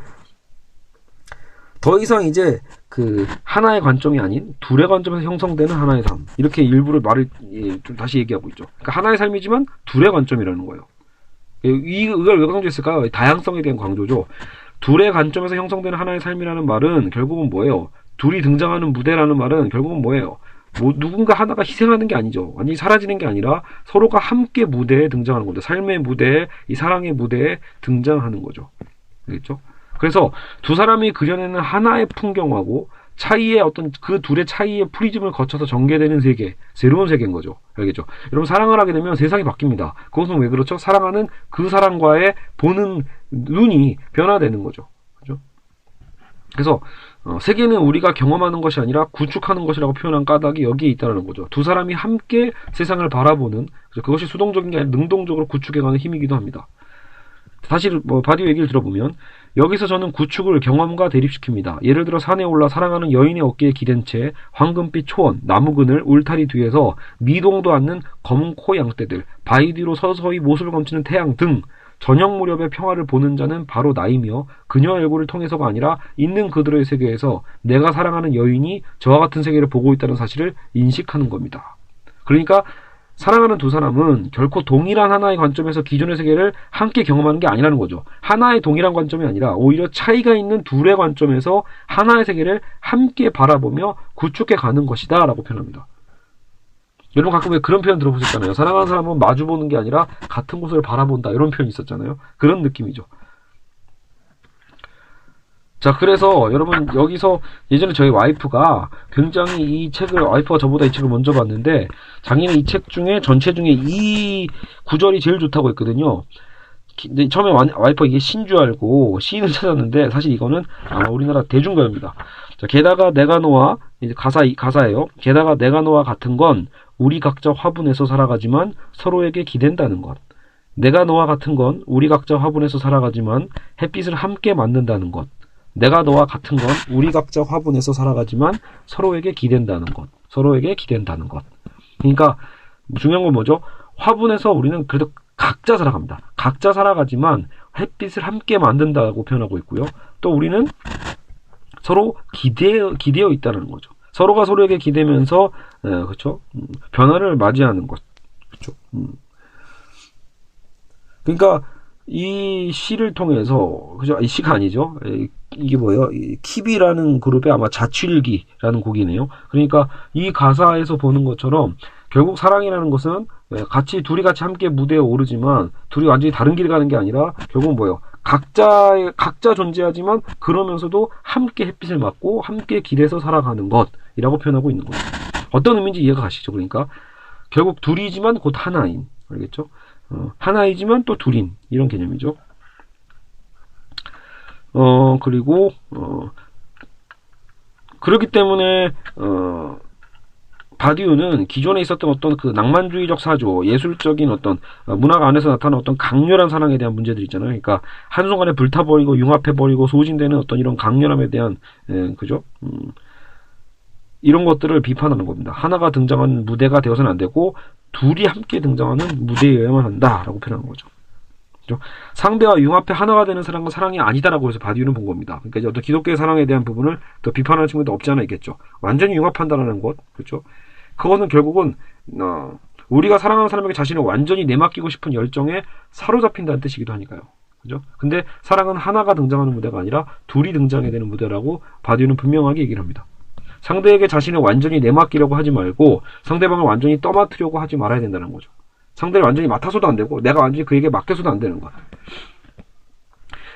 더 이상 이제 그 하나의 관점이 아닌 둘의 관점에서 형성되는 하나의 삶, 이렇게 일부를 말을 좀 다시 얘기하고 있죠. 그러니까 하나의 삶이지만 둘의 관점이라는 거예요. 이걸 왜 강조했을까요? 다양성에 대한 강조죠. 둘의 관점에서 형성되는 하나의 삶이라는 말은 결국은 뭐예요? 둘이 등장하는 무대라는 말은 결국은 뭐예요? 뭐 누군가 하나가 희생하는 게 아니죠. 완전히 사라지는 게 아니라 서로가 함께 무대에 등장하는 건데, 삶의 무대에, 이 사랑의 무대에 등장하는 거죠. 알겠죠? 그래서 두 사람이 그려내는 하나의 풍경하고 차이의 어떤 그 둘의 차이의 프리즘을 거쳐서 전개되는 세계, 새로운 세계인 거죠. 알겠죠? 여러분, 사랑을 하게 되면 세상이 바뀝니다. 그것은 왜 그렇죠? 사랑하는 그 사람과의 보는 눈이 변화되는 거죠. 그죠? 그래서 세계는 우리가 경험하는 것이 아니라 구축하는 것이라고 표현한 까닭이 여기에 있다는 거죠. 두 사람이 함께 세상을 바라보는, 그것이 수동적인 게 아니라 능동적으로 구축해가는 힘이기도 합니다. 사실 바디오 얘기를 들어보면 여기서 저는 구축을 경험과 대립시킵니다. 예를 들어 산에 올라 사랑하는 여인의 어깨에 기댄 채 황금빛 초원, 나무 그늘, 울타리 뒤에서 미동도 않는 검은 코 양떼들, 바위 뒤로 서서히 못을 감추는 태양 등 저녁 무렵의 평화를 보는 자는 바로 나이며 그녀의 얼굴을 통해서가 아니라 있는 그들의 세계에서 내가 사랑하는 여인이 저와 같은 세계를 보고 있다는 사실을 인식하는 겁니다. 그러니까 사랑하는 두 사람은 결코 동일한 하나의 관점에서 기존의 세계를 함께 경험하는 게 아니라는 거죠. 하나의 동일한 관점이 아니라 오히려 차이가 있는 둘의 관점에서 하나의 세계를 함께 바라보며 구축해 가는 것이다 라고 표현합니다. 여러분 가끔 왜 그런 표현 들어보셨잖아요. 사랑하는 사람은 마주보는 게 아니라 같은 곳을 바라본다, 이런 표현이 있었잖아요. 그런 느낌이죠. 자, 그래서 여러분 여기서 예전에 저희 와이프가 굉장히 이 책을, 와이프가 저보다 이 책을 먼저 봤는데 자기는 이 책 중에 전체 중에 이 구절이 제일 좋다고 했거든요. 근데 처음에 와이프가 이게 시인 줄 알고 시인을 찾았는데 사실 이거는 우리나라 대중가요입니다. 자, 게다가 내가 너와, 이제 가사예요. 게다가 내가 너와 같은 건 우리 각자 화분에서 살아가지만 서로에게 기댄다는 것. 내가 너와 같은 건 우리 각자 화분에서 살아가지만 햇빛을 함께 만든다는 것. 내가 너와 같은 건 우리 각자 화분에서 살아가지만 서로에게 기댄다는 것. 서로에게 기댄다는 것. 그러니까 중요한 건 뭐죠? 화분에서 우리는 그래도 각자 살아갑니다. 각자 살아가지만 햇빛을 함께 만든다고 표현하고 있고요. 또 우리는 서로 기대어 있다는 거죠. 서로가 서로에게 기대면서 그렇죠? 변화를 맞이하는 것. 그렇죠? 그러니까 이 시를 통해서, 그죠? 이 시가 아니죠. 이게 뭐예요? 키비라는 그룹의 아마 자취일기라는 곡이네요. 그러니까 이 가사에서 보는 것처럼 결국 사랑이라는 것은 둘이 같이 함께 무대에 오르지만 둘이 완전히 다른 길을 가는 게 아니라 결국은 뭐예요? 각자 존재하지만 그러면서도 함께 햇빛을 맞고 함께 길에서 살아가는 것이라고 표현하고 있는 거예요. 어떤 의미인지 이해가 가시죠? 그러니까 결국 둘이지만 곧 하나인, 알겠죠? 하나이지만 또 둘인, 이런 개념이죠. 그리고 그렇기 때문에 바디우는 기존에 있었던 어떤 그 낭만주의적 사조, 예술적인 어떤 문학 안에서 나타나는 어떤 강렬한 사랑에 대한 문제들 있잖아요. 그러니까 한순간에 불타버리고 융합해버리고 소진되는 어떤 이런 강렬함에 대한 그죠? 이런 것들을 비판하는 겁니다. 하나가 등장하는 무대가 되어서는 안 되고 둘이 함께 등장하는 무대여야만 한다라고 표현하는 거죠. 그렇죠? 상대와 융합해 하나가 되는 사랑은 사랑이 아니다라고 해서 바디우는 본 겁니다. 그러니까 이제 어떤 기독교의 사랑에 대한 부분을 더 비판하는 친구도 없지 않아 있겠죠. 완전히 융합한다라는 것, 그렇죠? 그거는 결국은 우리가 사랑하는 사람에게 자신을 완전히 내맡기고 싶은 열정에 사로잡힌다는 뜻이기도 하니까요. 그죠? 근데 사랑은 하나가 등장하는 무대가 아니라 둘이 등장해야 되는 무대라고 바디우는 분명하게 얘기를 합니다. 상대에게 자신을 완전히 내맡기려고 하지 말고 상대방을 완전히 떠맡으려고 하지 말아야 된다는 거죠. 상대를 완전히 맡아서도 안 되고 내가 완전히 그에게 맡겨서도 안 되는 거야.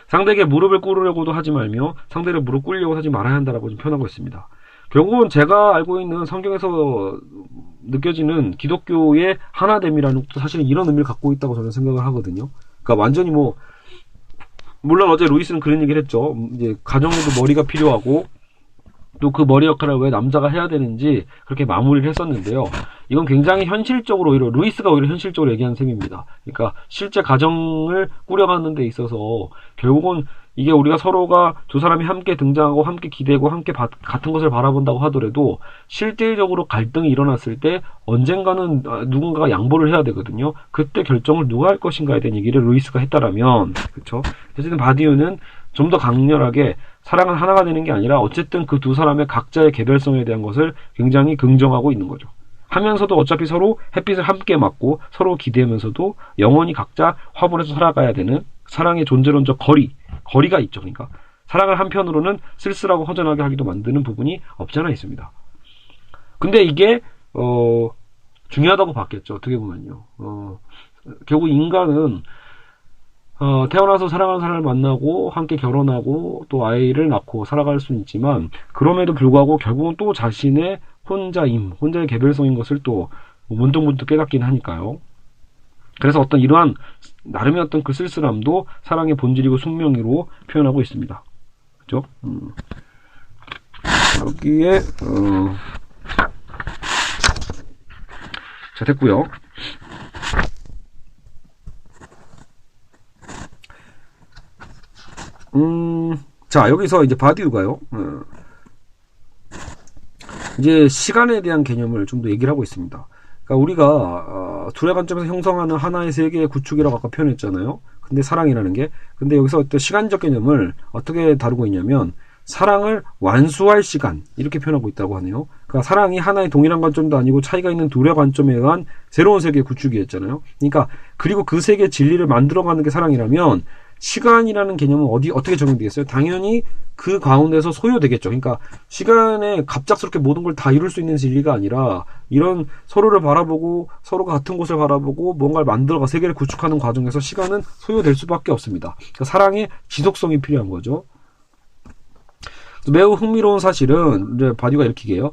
상대에게 무릎을 꿇으려고도 하지 말며 상대를 무릎 꿇으려고 하지 말아야 한다라고 좀 표현하고 있습니다. 결국은 제가 알고 있는 성경에서 느껴지는 기독교의 하나됨이라는 것도 사실은 이런 의미를 갖고 있다고 저는 생각을 하거든요. 그러니까 완전히 물론 어제 루이스는 그런 얘기를 했죠. 이제 가정에도 머리가 필요하고 또 그 머리 역할을 왜 남자가 해야 되는지 그렇게 마무리를 했었는데요. 이건 굉장히 현실적으로 오히려 루이스가 오히려 현실적으로 얘기한 셈입니다. 그러니까 실제 가정을 꾸려가는 데 있어서 결국은 이게 우리가 서로가 두 사람이 함께 등장하고 함께 기대고 함께 같은 것을 바라본다고 하더라도 실질적으로 갈등이 일어났을 때 언젠가는 누군가가 양보를 해야 되거든요. 그때 결정을 누가 할 것인가에 대한 얘기를 루이스가 했다라면, 그렇죠? 어쨌든 바디우는 좀 더 강렬하게 사랑은 하나가 되는 게 아니라 어쨌든 그 두 사람의 각자의 개별성에 대한 것을 굉장히 긍정하고 있는 거죠. 하면서도 어차피 서로 햇빛을 함께 맞고 서로 기대면서도 영원히 각자 화분에서 살아가야 되는 사랑의 존재론적 거리가 있죠. 그러니까 사랑을 한편으로는 쓸쓸하고 허전하게 하기도 만드는 부분이 없지 않아 있습니다. 근데 이게 중요하다고 봤겠죠. 어떻게 보면요. 결국 인간은 태어나서 사랑하는 사람을 만나고 함께 결혼하고 또 아이를 낳고 살아갈 수는 있지만 그럼에도 불구하고 결국은 또 자신의 혼자의 개별성인 것을 또 문득문득 깨닫긴 하니까요. 그래서 어떤 이러한 나름의 어떤 그 쓸쓸함도 사랑의 본질이고 숙명으로 표현하고 있습니다. 그죠? 여기에 자, 됐고요. 자, 여기서 이제 바디우가요. 이제 시간에 대한 개념을 좀 더 얘기를 하고 있습니다. 그러니까 우리가 둘의 관점에서 형성하는 하나의 세계의 구축이라고 아까 표현했잖아요. 근데 사랑이라는 게, 근데 여기서 또 시간적 개념을 어떻게 다루고 있냐면 사랑을 완수할 시간 이렇게 표현하고 있다고 하네요. 그러니까 사랑이 하나의 동일한 관점도 아니고 차이가 있는 둘의 관점에 의한 새로운 세계의 구축이었잖아요. 그러니까 그리고 그 세계의 진리를 만들어가는 게 사랑이라면 시간이라는 개념은 어떻게 적용되겠어요? 당연히 그 가운데서 소요되겠죠. 그러니까 시간에 갑작스럽게 모든 걸 다 이룰 수 있는 진리가 아니라 이런 서로를 바라보고 서로가 같은 곳을 바라보고 뭔가를 만들어가 세계를 구축하는 과정에서 시간은 소요될 수밖에 없습니다. 그러니까 사랑의 지속성이 필요한 거죠. 매우 흥미로운 사실은 이제 바디가 이렇게 얘기해요.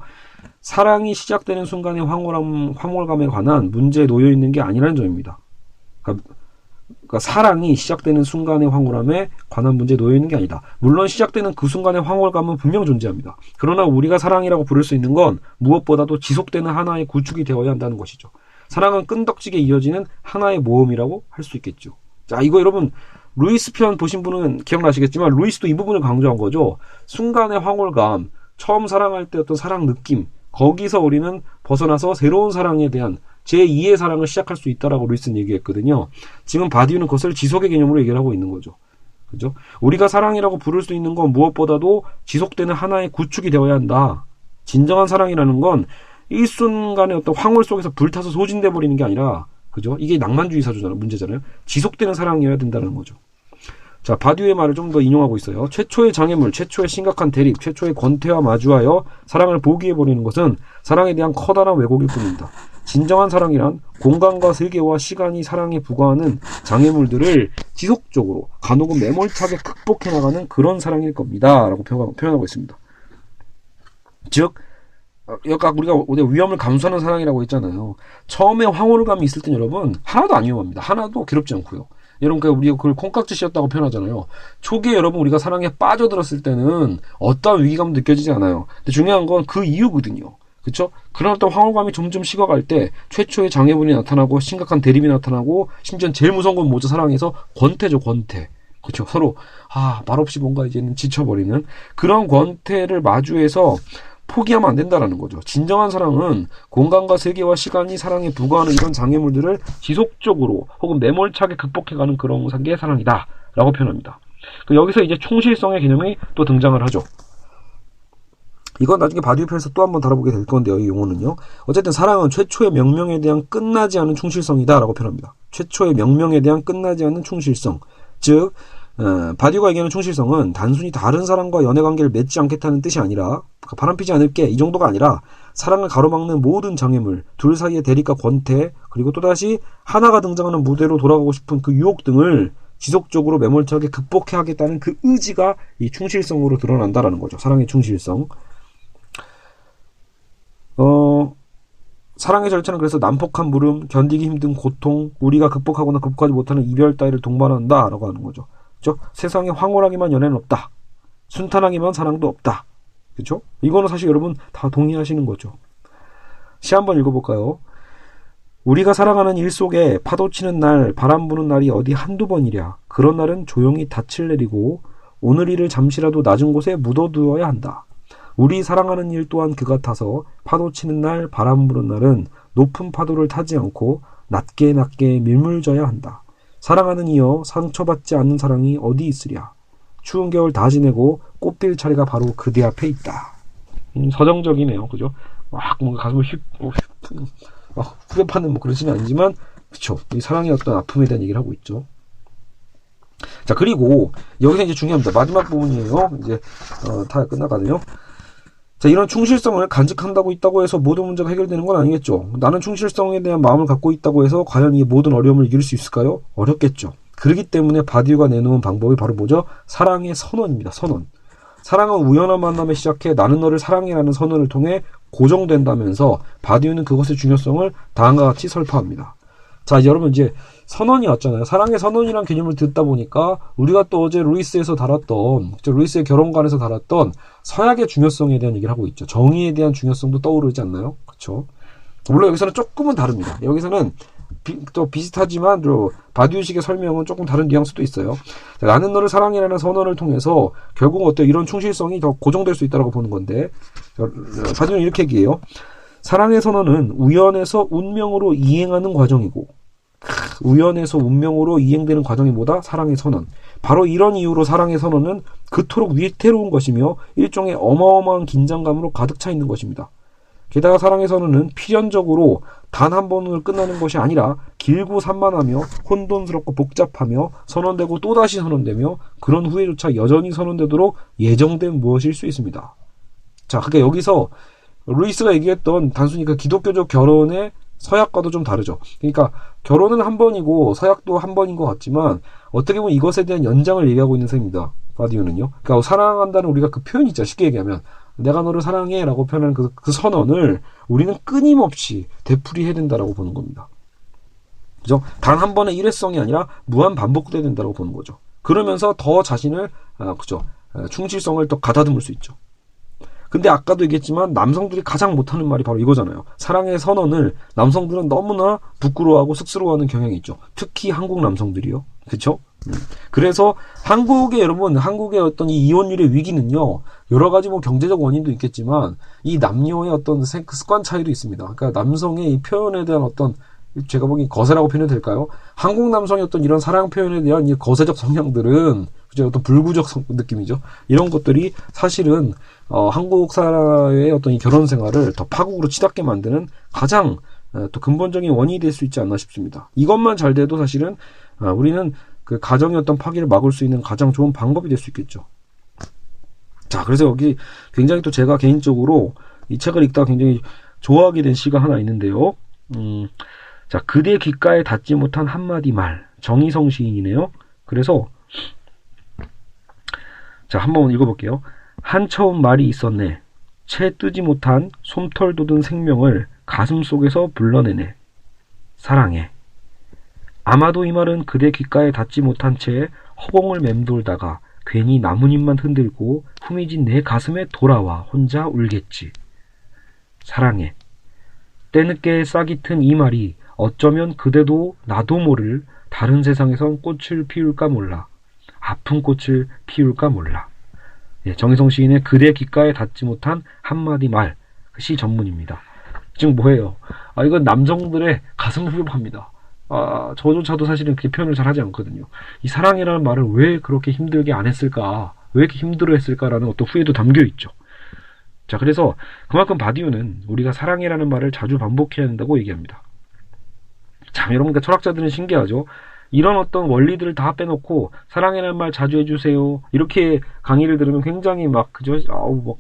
사랑이 시작되는 순간의 황홀감에 관한 문제에 놓여 있는 게 아니라는 점입니다. 그러니까 사랑이 시작되는 순간의 황홀함에 관한 문제에 놓여 있는 게 아니다. 물론 시작되는 그 순간의 황홀감은 분명 존재합니다. 그러나 우리가 사랑이라고 부를 수 있는 건 무엇보다도 지속되는 하나의 구축이 되어야 한다는 것이죠. 사랑은 끈덕지게 이어지는 하나의 모험이라고 할 수 있겠죠. 자, 이거 여러분 루이스 편 보신 분은 기억나시겠지만 루이스도 이 부분을 강조한 거죠. 순간의 황홀감, 처음 사랑할 때 어떤 사랑 느낌, 거기서 우리는 벗어나서 새로운 사랑에 대한 제2의 사랑을 시작할 수 있다라고 루이스는 얘기했거든요. 지금 바디우는 그것을 지속의 개념으로 얘기를 하고 있는 거죠. 그죠? 우리가 사랑이라고 부를 수 있는 건 무엇보다도 지속되는 하나의 구축이 되어야 한다. 진정한 사랑이라는 건 일순간의 어떤 황홀 속에서 불타서 소진돼 버리는 게 아니라, 그죠? 이게 낭만주의 사주잖아요. 문제잖아요. 지속되는 사랑이어야 된다는 거죠. 자, 바디우의 말을 좀 더 인용하고 있어요. 최초의 장애물, 최초의 심각한 대립, 최초의 권태와 마주하여 사랑을 포기해버리는 것은 사랑에 대한 커다란 왜곡일 뿐입니다. 진정한 사랑이란 공간과 세계와 시간이 사랑에 부과하는 장애물들을 지속적으로 간혹은 매몰차게 극복해 나가는 그런 사랑일 겁니다. 라고 표현하고 있습니다. 즉, 아까 우리가 위험을 감수하는 사랑이라고 했잖아요. 처음에 황홀감이 있을 땐 여러분 하나도 안 위험합니다. 하나도 괴롭지 않고요. 여러분, 우리가 그걸 콩깍지 씌었다고 표현하잖아요. 초기에 여러분 우리가 사랑에 빠져들었을 때는 어떠한 위기감도 느껴지지 않아요. 근데 중요한 건 그 이유거든요. 그쵸? 그런 어떤 황홀감이 점점 식어갈 때 최초의 장애물이 나타나고 심각한 대립이 나타나고 심지어 제일 무서운 건 뭐죠? 사랑에서 권태죠, 권태. 그쵸? 서로 말없이 뭔가 이제는 지쳐버리는 그런 권태를 마주해서 포기하면 안 된다라는 거죠. 진정한 사랑은 공간과 세계와 시간이 사랑에 부과하는 이런 장애물들을 지속적으로 혹은 매몰차게 극복해가는 그런 게 사랑이다 라고 표현합니다. 여기서 이제 충실성의 개념이 또 등장을 하죠. 이건 나중에 바디우 편에서 또 한번 다뤄보게 될 건데요. 이 용어는요. 어쨌든 사랑은 최초의 명명에 대한 끝나지 않은 충실성이다 라고 표현합니다. 최초의 명명에 대한 끝나지 않는 충실성. 즉 바디우가 얘기하는 충실성은 단순히 다른 사람과 연애관계를 맺지 않겠다는 뜻이 아니라 바람피지 않을게 이 정도가 아니라 사랑을 가로막는 모든 장애물, 둘 사이의 대립과 권태, 그리고 또다시 하나가 등장하는 무대로 돌아가고 싶은 그 유혹 등을 지속적으로 매몰차게 극복해 하겠다는 그 의지가 이 충실성으로 드러난다라는 거죠. 사랑의 충실성. 사랑의 절차는 그래서 난폭한 물음, 견디기 힘든 고통, 우리가 극복하거나 극복하지 못하는 이별 따위를 동반한다 라고 하는 거죠. 그렇죠? 세상에 황홀하기만 연애는 없다. 순탄하기만 사랑도 없다. 그쵸? 이거는 사실 여러분 다 동의하시는 거죠. 시 한번 읽어볼까요? 우리가 살아가는 일 속에 파도 치는 날, 바람 부는 날이 어디 한두 번이랴. 그런 날은 조용히 닻을 내리고 오늘 일을 잠시라도 낮은 곳에 묻어두어야 한다. 우리 사랑하는 일 또한 그 같아서 파도 치는 날, 바람 부는 날은 높은 파도를 타지 않고 낮게 밀물져야 한다. 사랑하는 이여 상처받지 않는 사랑이 어디 있으랴. 추운 겨울 다 지내고 꽃필 차례가 바로 그대 앞에 있다. 서정적이네요. 그죠? 막 뭔가 가슴을 후벼 파는 뭐 그러지는 아니지만, 그쵸. 이 사랑의 어떤 아픔에 대한 얘기를 하고 있죠. 자, 그리고 여기서 이제 중요합니다. 마지막 부분이에요. 이제 다 끝나가네요. 자, 이런 충실성을 간직한다고 있다고 해서 모든 문제가 해결되는 건 아니겠죠. 나는 충실성에 대한 마음을 갖고 있다고 해서 과연 이 모든 어려움을 이길 수 있을까요? 어렵겠죠. 그렇기 때문에 바디우가 내놓은 방법이 바로 뭐죠? 사랑의 선언입니다. 선언. 사랑은 우연한 만남에 시작해 나는 너를 사랑해라는 선언을 통해 고정된다면서 바디우는 그것의 중요성을 다음과 같이 설파합니다. 자, 여러분 이제 선언이 왔잖아요. 사랑의 선언이란 개념을 듣다 보니까 우리가 또 어제 루이스에서 다뤘던, 루이스의 결혼관에서 다뤘던 서약의 중요성에 대한 얘기를 하고 있죠. 정의에 대한 중요성도 떠오르지 않나요? 그렇죠. 물론 여기서는 조금은 다릅니다. 여기서는 또 비슷하지만 바디우식의 설명은 조금 다른 뉘앙스도 있어요. 자, 나는 너를 사랑해라는 선언을 통해서 결국 어때요? 이런 충실성이 더 고정될 수 있다고 보는 건데, 바디우는 이렇게 얘기해요. 사랑의 선언은 우연에서 운명으로 이행하는 과정이고, 우연에서 운명으로 이행되는 과정이 뭐다? 사랑의 선언. 바로 이런 이유로 사랑의 선언은 그토록 위태로운 것이며 일종의 어마어마한 긴장감으로 가득 차 있는 것입니다. 게다가 사랑의 선언은 필연적으로 단 한 번으로 끝나는 것이 아니라 길고 산만하며 혼돈스럽고 복잡하며 선언되고 또다시 선언되며 그런 후에조차 여전히 선언되도록 예정된 무엇일 수 있습니다. 자, 그러니까 여기서 루이스가 얘기했던 단순히 그 기독교적 결혼의 서약과도 좀 다르죠. 그러니까 결혼은 한 번이고 서약도 한 번인 것 같지만 어떻게 보면 이것에 대한 연장을 얘기하고 있는 셈입니다. 바디우는요. 그러니까 사랑한다는 우리가 그 표현이 있죠. 쉽게 얘기하면 내가 너를 사랑해 라고 표현하는 그 선언을 우리는 끊임없이 되풀이해야 된다라고 보는 겁니다. 그죠? 단 한 번의 일회성이 아니라 무한 반복돼야 된다고 보는 거죠. 그러면서 더 자신을 그죠? 충실성을 더 가다듬을 수 있죠. 근데 아까도 얘기했지만 남성들이 가장 못하는 말이 바로 이거잖아요. 사랑의 선언을 남성들은 너무나 부끄러워하고 쑥스러워하는 경향이 있죠. 특히 한국 남성들이요. 그렇죠? 그래서 한국의 어떤 이 이혼율의 위기는요. 여러 가지 뭐 경제적 원인도 있겠지만 이 남녀의 어떤 습관 차이도 있습니다. 그러니까 남성의 이 표현에 대한 어떤 제가 보기엔 거세라고 표현해도 될까요? 한국 남성의 어떤 이런 사랑 표현에 대한 이 거세적 성향들은 그죠? 어떤 불구적 느낌이죠. 이런 것들이 사실은 한국 사회의 어떤 이 결혼 생활을 더 파국으로 치닫게 만드는 가장 또 근본적인 원인이 될 수 있지 않나 싶습니다. 이것만 잘 돼도 사실은 우리는 그 가정의 어떤 파괴를 막을 수 있는 가장 좋은 방법이 될 수 있겠죠. 자, 그래서 여기 굉장히 또 제가 개인적으로 이 책을 읽다가 굉장히 좋아하게 된 시가 하나 있는데요. 자, 그대 귓가에 닿지 못한 한마디 말. 정희성 시인이네요. 그래서 자, 한번 읽어볼게요. 한 처음 말이 있었네. 채 뜨지 못한 솜털 돋은 생명을 가슴 속에서 불러내네. 사랑해. 아마도 이 말은 그대 귓가에 닿지 못한 채 허공을 맴돌다가 괜히 나뭇잎만 흔들고 후미진 내 가슴에 돌아와 혼자 울겠지. 사랑해. 때늦게 싹이 튼 이 말이 어쩌면 그대도 나도 모를 다른 세상에선 꽃을 피울까 몰라. 아픈 꽃을 피울까 몰라. 예, 정희성 시인의 그대 귓가에 닿지 못한 한마디 말. 시 전문입니다. 지금 뭐예요? 이건 남성들의 가슴을 후벼팝니다. 저조차도 사실은 그렇게 표현을 잘 하지 않거든요. 이 사랑이라는 말을 왜 그렇게 힘들게 안 했을까? 왜 이렇게 힘들어 했을까라는 어떤 후회도 담겨 있죠. 자, 그래서 그만큼 바디우는 우리가 사랑이라는 말을 자주 반복해야 한다고 얘기합니다. 참, 여러분, 그러니까 철학자들은 신기하죠. 이런 어떤 원리들을 다 빼놓고 사랑이라는 말 자주 해주세요. 이렇게 강의를 들으면 굉장히 그죠? 막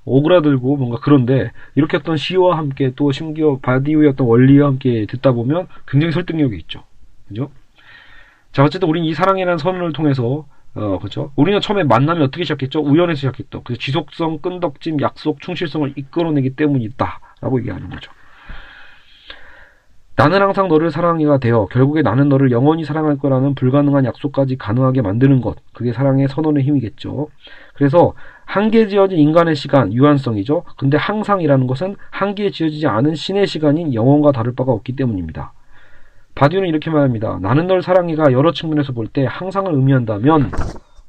오그라들고 뭔가 그런데 이렇게 어떤 시와 함께 또 심지어 바디우의 어떤 원리와 함께 듣다 보면 굉장히 설득력이 있죠. 그죠? 자, 어쨌든 우리는 이 사랑이라는 선언을 통해서 그렇죠? 우리는 처음에 만남이 어떻게 시작했죠? 우연에서 시작했죠. 그래서 지속성, 끈덕짐, 약속, 충실성을 이끌어내기 때문이다 라고 얘기하는 거죠. 나는 항상 너를 사랑해가 되어 결국에 나는 너를 영원히 사랑할 거라는 불가능한 약속까지 가능하게 만드는 것. 그게 사랑의 선언의 힘이겠죠. 그래서 한계에 지어진 인간의 시간, 유한성이죠. 근데 항상이라는 것은 한계에 지어지지 않은 신의 시간인 영원과 다를 바가 없기 때문입니다. 바디오는 이렇게 말합니다. 나는 널 사랑해가 여러 측면에서 볼 때 항상을 의미한다면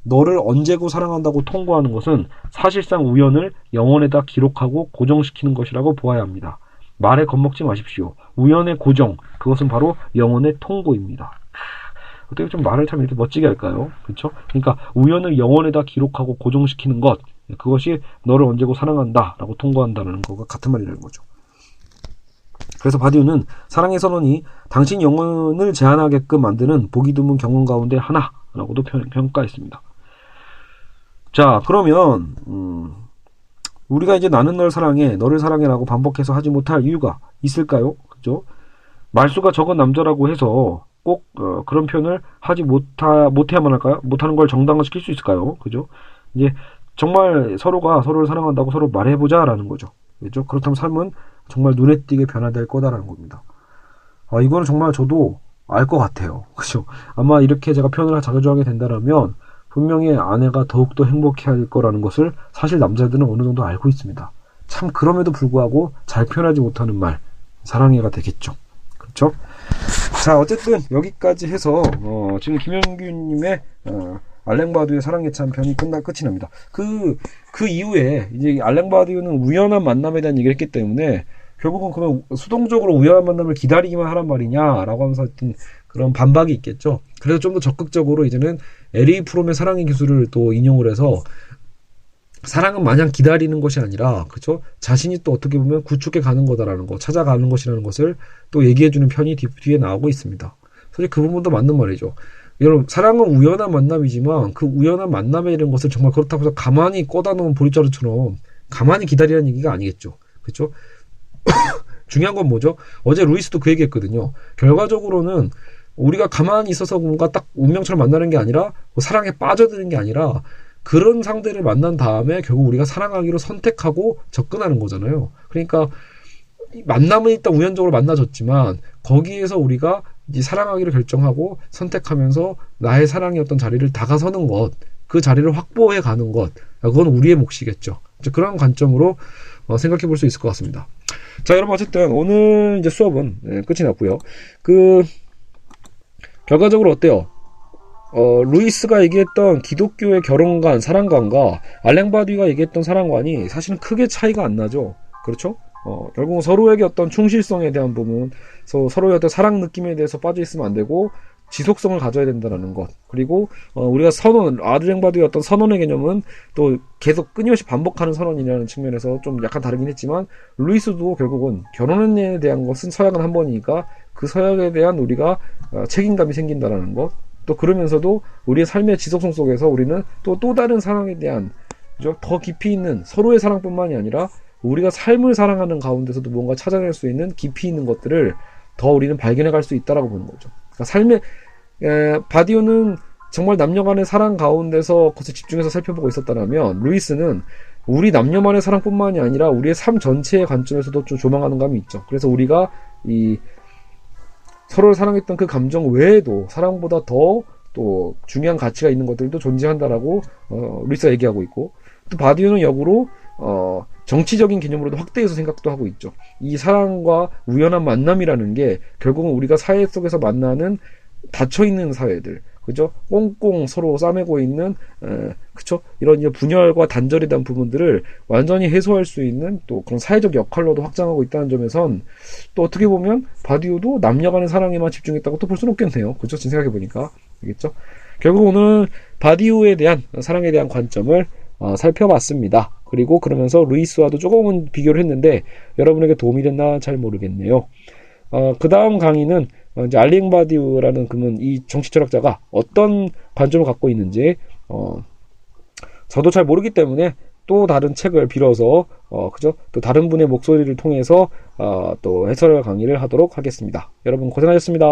너를 언제고 사랑한다고 통고하는 것은 사실상 우연을 영혼에다 기록하고 고정시키는 것이라고 보아야 합니다. 말에 겁먹지 마십시오. 우연의 고정, 그것은 바로 영혼의 통고입니다. 어떻게 좀 말을 참 이렇게 멋지게 할까요? 그렇죠? 그러니까 우연을 영혼에다 기록하고 고정시키는 것, 그것이 너를 언제고 사랑한다 라고 통고한다는 것과 같은 말이라는 거죠. 그래서 바디우는 사랑의 선언이 당신 영혼을 제한하게끔 만드는 보기 드문 경험 가운데 하나라고도 평가했습니다. 자, 그러면 우리가 이제 나는 널 사랑해, 너를 사랑해라고 반복해서 하지 못할 이유가 있을까요? 그죠? 말수가 적은 남자라고 해서 꼭 그런 표현을 하지 못해야만 할까요? 못하는 걸 정당화시킬 수 있을까요? 그죠? 이제 정말 서로가 서로를 사랑한다고 서로 말해보자라는 거죠. 그죠? 그렇다면 삶은 정말 눈에 띄게 변화될 거다라는 겁니다. 이거는 정말 저도 알 것 같아요. 그죠? 아마 이렇게 제가 표현을 자주 하게 된다면 분명히 아내가 더욱더 행복해할 거라는 것을 사실 남자들은 어느 정도 알고 있습니다. 참 그럼에도 불구하고 잘 표현하지 못하는 말, 사랑해가 되겠죠. 그렇죠? 자, 어쨌든 여기까지 해서 지금 김영규님의 알랭 바두의 사랑의 참 편이 끝이 납니다. 그 이후에 이제 알랭 바두는 우연한 만남에 대한 얘기를 했기 때문에 결국은 그러면 수동적으로 우연한 만남을 기다리기만 하란 말이냐라고 하면서 하여튼 그런 반박이 있겠죠. 그래서 좀 더 적극적으로 이제는 에리 프롬의 사랑의 기술을 또 인용을 해서 사랑은 마냥 기다리는 것이 아니라, 그렇죠? 자신이 또 어떻게 보면 구축해 가는 거다라는 거, 찾아가는 것이라는 것을 또 얘기해주는 편이 뒤에 나오고 있습니다. 사실 그 부분도 맞는 말이죠. 여러분, 사랑은 우연한 만남이지만 그 우연한 만남에 이른 것을 정말 그렇다고 해서 가만히 꺼다 놓은 보리자루처럼 가만히 기다리라는 얘기가 아니겠죠. 그렇죠? 중요한 건 뭐죠? 어제 루이스도 그 얘기했거든요. 결과적으로는 우리가 가만히 있어서 뭔가 딱 운명처럼 만나는 게 아니라 사랑에 빠져드는 게 아니라 그런 상대를 만난 다음에 결국 우리가 사랑하기로 선택하고 접근하는 거잖아요. 그러니까 만남은 일단 우연적으로 만나졌지만 거기에서 우리가 이제 사랑하기로 결정하고 선택하면서 나의 사랑의 어떤 자리를 다가서는 것, 그 자리를 확보해 가는 것, 그건 우리의 몫이겠죠. 그런 관점으로 생각해 볼 수 있을 것 같습니다. 자, 여러분, 어쨌든 오늘 이제 수업은 끝이 났고요. 결과적으로 어때요? 루이스가 얘기했던 기독교의 결혼관, 사랑관과 알랭 바두이가 얘기했던 사랑관이 사실은 크게 차이가 안 나죠. 그렇죠? 결국은 서로에게 어떤 충실성에 대한 부분, 서로의 어떤 사랑 느낌에 대해서 빠져 있으면 안 되고 지속성을 가져야 된다는 것. 그리고 우리가 알랭 바두이의 어떤 선언의 개념은 또 계속 끊임없이 반복하는 선언이라는 측면에서 좀 약간 다르긴 했지만 루이스도 결국은 결혼에 대한 것은 서약은 한 번이니까 그 서약에 대한 우리가 책임감이 생긴다라는 것. 또 그러면서도 우리의 삶의 지속성 속에서 우리는 또 다른 사랑에 대한, 그죠? 더 깊이 있는 서로의 사랑뿐만이 아니라 우리가 삶을 사랑하는 가운데서도 뭔가 찾아낼 수 있는 깊이 있는 것들을 더 우리는 발견해 갈 수 있다라고 보는 거죠. 그러니까 바디오는 정말 남녀간의 사랑 가운데서 그것을 집중해서 살펴보고 있었다면 루이스는 우리 남녀만의 사랑뿐만이 아니라 우리의 삶 전체의 관점에서도 좀 조망하는 감이 있죠. 그래서 우리가 서로를 사랑했던 그 감정 외에도 사랑보다 더 또 중요한 가치가 있는 것들도 존재한다라고 루이스가 얘기하고 있고, 또 바디오는 역으로 정치적인 개념으로도 확대해서 생각도 하고 있죠. 이 사랑과 우연한 만남이라는 게 결국은 우리가 사회 속에서 만나는 닫혀있는 사회들, 그죠? 꽁꽁 서로 싸매고 있는, 그쵸? 이런 분열과 단절에 대한 부분들을 완전히 해소할 수 있는 또 그런 사회적 역할로도 확장하고 있다는 점에선 또 어떻게 보면 바디오도 남녀 간의 사랑에만 집중했다고 또 볼 수는 없겠네요. 그죠? 지금 생각해보니까. 알겠죠? 결국 오늘 바디오에 대한, 사랑에 대한 관점을 살펴봤습니다. 그리고 그러면서 루이스와도 조금은 비교를 했는데 여러분에게 도움이 됐나 잘 모르겠네요. 그 다음 강의는 이제 알랭 바디우라는 이 정치 철학자가 어떤 관점을 갖고 있는지 저도 잘 모르기 때문에 또 다른 책을 빌어서 그죠? 또 다른 분의 목소리를 통해서 또 해설 강의를 하도록 하겠습니다. 여러분 고생하셨습니다.